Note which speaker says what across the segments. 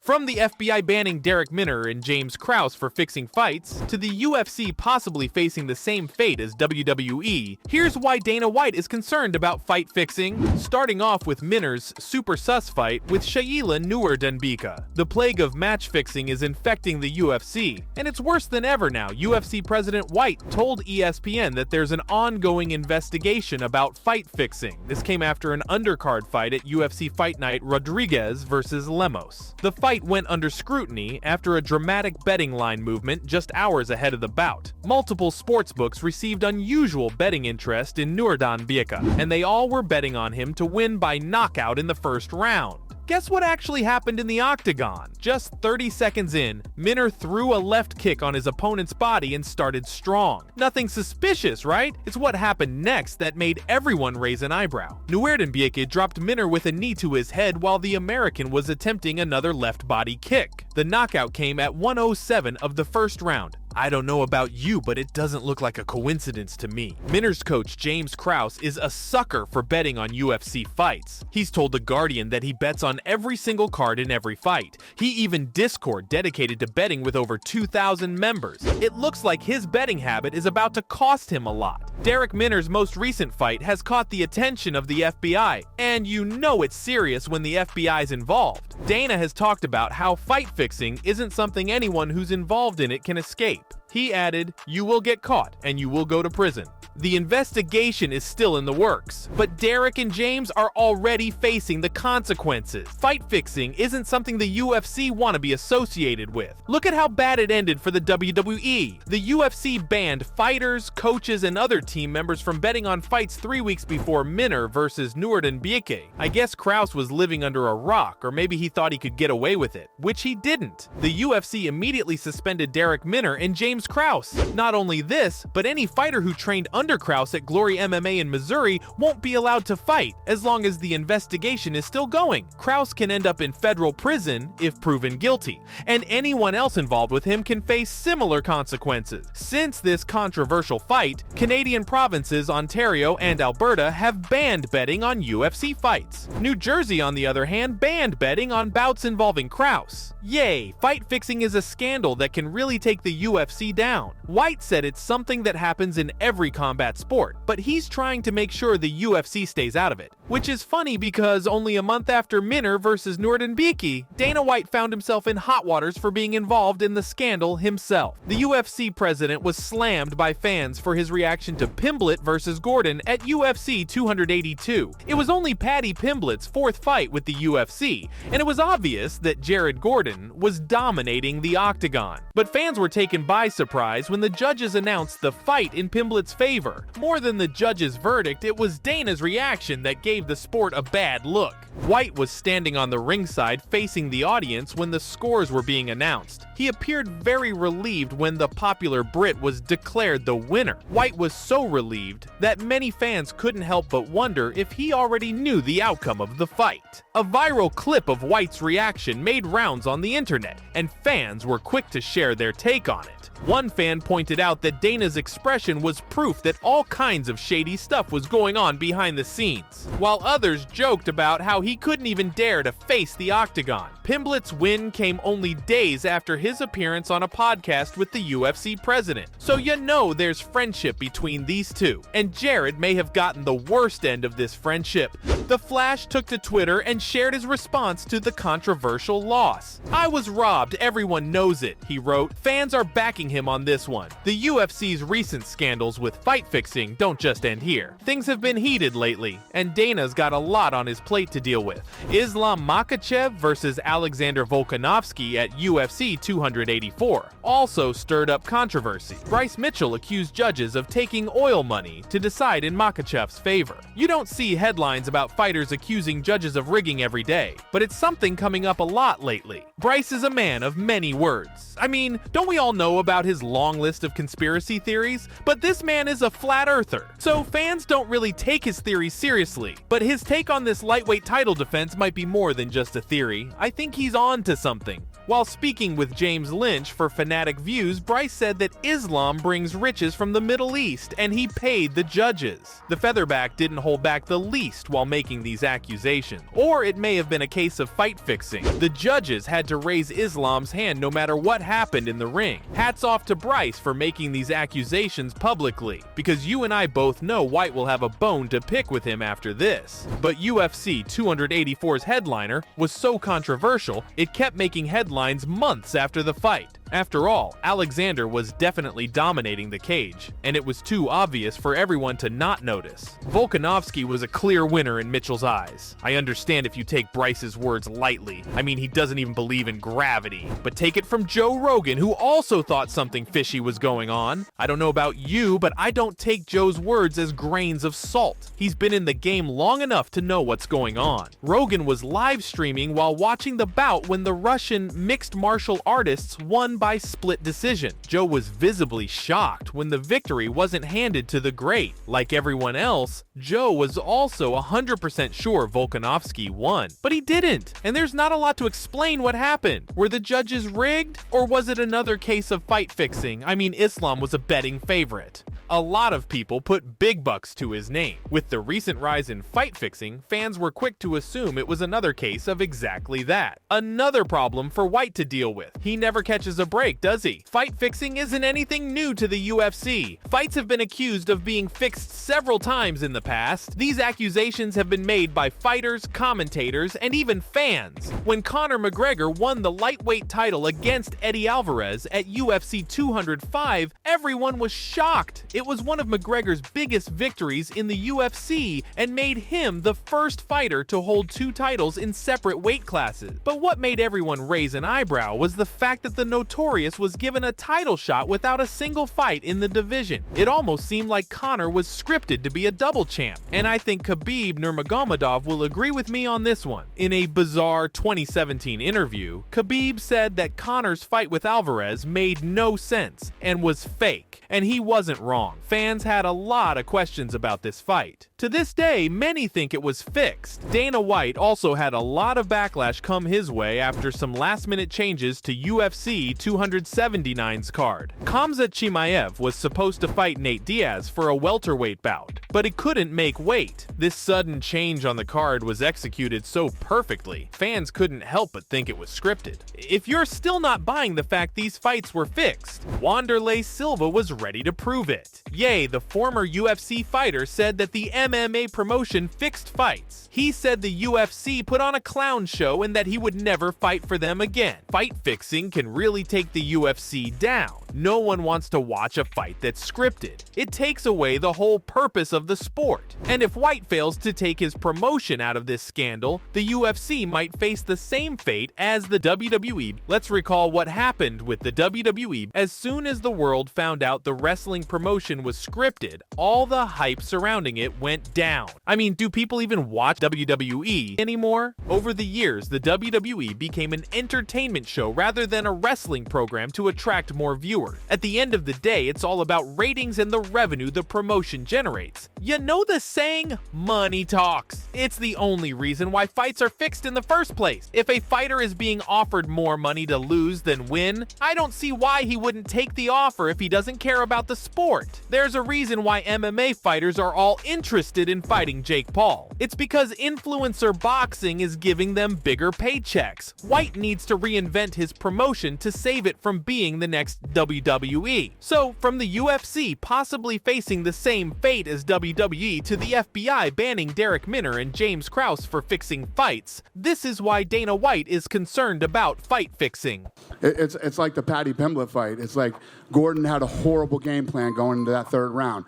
Speaker 1: From the FBI banning Darrick Minner and James Krause for fixing fights, to the UFC possibly facing the same fate as WWE, here's why Dana White is concerned about fight fixing, starting off with Minner's super sus fight with Shaila Nuerdanbieke. The plague of match fixing is infecting the UFC, and it's worse than ever now. UFC President White told ESPN that there's an ongoing investigation about fight fixing. This came after an undercard fight at UFC Fight Night Rodriguez vs. Lemos. The fight went under scrutiny after a dramatic betting line movement just hours ahead of the bout. Multiple sportsbooks received unusual betting interest in Nuerdanbieke, and they all were betting on him to win by knockout in the first round. Guess what actually happened in the octagon? Just 30 seconds in, Minner threw a left kick on his opponent's body and started strong. Nothing suspicious, right? It's what happened next that made everyone raise an eyebrow. Nuerdanbieke dropped Minner with a knee to his head while the American was attempting another left body kick. The knockout came at 1:07 of the first round. I don't know about you, but it doesn't look like a coincidence to me. Minner's coach, James Krause, is a sucker for betting on UFC fights. He's told The Guardian that he bets on every single card in every fight. He even Discord dedicated to betting with over 2,000 members. It looks like his betting habit is about to cost him a lot. Darrick Minner's most recent fight has caught the attention of the FBI, and you know it's serious when the FBI's involved. Dana has talked about how fight fixing isn't something anyone who's involved in it can escape. He added, "You will get caught and you will go to prison." The investigation is still in the works, but Darrick and James are already facing the consequences. Fight fixing isn't something the UFC want to be associated with. Look at how bad it ended for the WWE. The UFC banned fighters, coaches, and other team members from betting on fights 3 weeks before Minner versus Nuerdanbieke. I guess Krause was living under a rock, or maybe he thought he could get away with it, which he didn't. The UFC immediately suspended Darrick Minner and James Krause. Not only this, but any fighter who trained under Krause at Glory MMA in Missouri won't be allowed to fight as long as the investigation is still going. Krause can end up in federal prison if proven guilty, and anyone else involved with him can face similar consequences. Since this controversial fight, Canadian provinces Ontario and Alberta have banned betting on UFC fights. New Jersey, on the other hand, banned betting on bouts involving Krause. Yay, fight fixing is a scandal that can really take the UFC down. White said it's something that happens in every combat sport, but he's trying to make sure the UFC stays out of it. Which is funny because only a month after Minner versus Nuerdanbieke, Dana White found himself in hot waters for being involved in the scandal himself. The UFC president was slammed by fans for his reaction to Pimblett versus Gordon at UFC 282. It was only Paddy Pimblett's fourth fight with the UFC, and it was obvious that Jared Gordon was dominating the octagon. But fans were taken by surprise when the judges announced the fight in Pimblett's favor. More than the judge's verdict, it was Dana's reaction that gave the sport a bad look. White was standing on the ringside facing the audience when the scores were being announced. He appeared very relieved when the popular Brit was declared the winner. White was so relieved that many fans couldn't help but wonder if he already knew the outcome of the fight. A viral clip of White's reaction made rounds on the internet, and fans were quick to share their take on it. One fan pointed out that Dana's expression was proof that all kinds of shady stuff was going on behind the scenes, while others joked about how he couldn't even dare to face the octagon. Pimblett's win came only days after his appearance on a podcast with the UFC president, so you know there's friendship between these two, and Jared may have gotten the worst end of this friendship. The Flash took to Twitter and shared his response to the controversial loss. "I was robbed, everyone knows it," he wrote. Fans are backing him on this one. The UFC's recent scandals with fight fixing don't just end here. Things have been heated lately, and Dana's got a lot on his plate to deal with. Islam Makhachev versus Alexander Volkanovski at UFC 284 also stirred up controversy. Bryce Mitchell accused judges of taking oil money to decide in Makhachev's favor. You don't see headlines about fighters accusing judges of rigging every day, but it's something coming up a lot lately. Bryce is a man of many words. I mean, don't we all know about his long list of conspiracy theories? But this man is a flat earther, so fans don't really take his theories seriously. But his take on this lightweight title defense might be more than just a theory. I think he's on to something. While speaking with James Lynch for Fanatic Views, Bryce said that Islam brings riches from the Middle East and he paid the judges. The featherback didn't hold back the least while making these accusations. Or it may have been a case of fight fixing. The judges had to raise Islam's hand no matter what happened in the ring. Hats off to Bryce for making these accusations publicly, because you and I both know White will have a bone to pick with him after this. But UFC 284's headliner was so controversial, it kept making headlines months after the fight. After all, Alexander was definitely dominating the cage, and it was too obvious for everyone to not notice. Volkanovski was a clear winner in Mitchell's eyes. I understand if you take Bryce's words lightly. I mean, he doesn't even believe in gravity. But take it from Joe Rogan, who also thought something fishy was going on. I don't know about you, but I don't take Joe's words as grains of salt. He's been in the game long enough to know what's going on. Rogan was live streaming while watching the bout when the Russian mixed martial artists won by split decision. Joe was visibly shocked when the victory wasn't handed to the great. Like everyone else, Joe was also 100% sure Volkanovski won, but he didn't, and there's not a lot to explain what happened. Were the judges rigged, or was it another case of fight fixing? I mean, Islam was a betting favorite. A lot of people put big bucks to his name. With the recent rise in fight fixing, fans were quick to assume it was another case of exactly that. Another problem for White to deal with. He never catches a break, does he? Fight fixing isn't anything new to the UFC. Fights have been accused of being fixed several times in the past. These accusations have been made by fighters, commentators, and even fans. When Conor McGregor won the lightweight title against Eddie Alvarez at UFC 205, everyone was shocked. It was one of McGregor's biggest victories in the UFC and made him the first fighter to hold two titles in separate weight classes. But what made everyone raise an eyebrow was the fact that the Notorious was given a title shot without a single fight in the division. It almost seemed like Conor was scripted to be a double champ, and I think Khabib Nurmagomedov will agree with me on this one. In a bizarre 2017 interview, Khabib said that Conor's fight with Alvarez made no sense and was fake, and he wasn't wrong. Fans had a lot of questions about this fight. To this day, many think it was fixed. Dana White also had a lot of backlash come his way after some last-minute changes to UFC 279's card. Khamzat Chimaev was supposed to fight Nate Diaz for a welterweight bout, but he couldn't make weight. This sudden change on the card was executed so perfectly, fans couldn't help but think it was scripted. If you're still not buying the fact these fights were fixed, Wanderlei Silva was ready to prove it. Ye, the former UFC fighter, said that the MMA promotion fixed fights. He said the UFC put on a clown show and that he would never fight for them again. Fight fixing can really take the UFC down. No one wants to watch a fight that's scripted. It takes away the whole purpose of the sport. And if White fails to take his promotion out of this scandal, the UFC might face the same fate as the WWE. Let's recall what happened with the WWE. As soon as the world found out the wrestling promotion was scripted, all the hype surrounding it went down. I mean, do people even watch WWE anymore? Over the years, the WWE became an entertainment show rather than a wrestling program to attract more viewers. At the end of the day, it's all about ratings and the revenue the promotion generates. You know the saying, money talks. It's the only reason why fights are fixed in the first place. If a fighter is being offered more money to lose than win, I don't see why he wouldn't take the offer if he doesn't care about the sport. There's a reason why MMA fighters are all interested in fighting Jake Paul. It's because influencer boxing is giving them bigger paychecks. White needs to reinvent his promotion to save it from being the next WWE. So, from the UFC possibly facing the same fate as WWE to the FBI banning Derek Minner and James Krause for fixing fights, this is why Dana White is concerned about fight fixing.
Speaker 2: It's like the Paddy Pimblett fight. It's like Gordon had a horrible game plan going into that third round.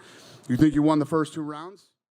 Speaker 2: You think you won the first two rounds?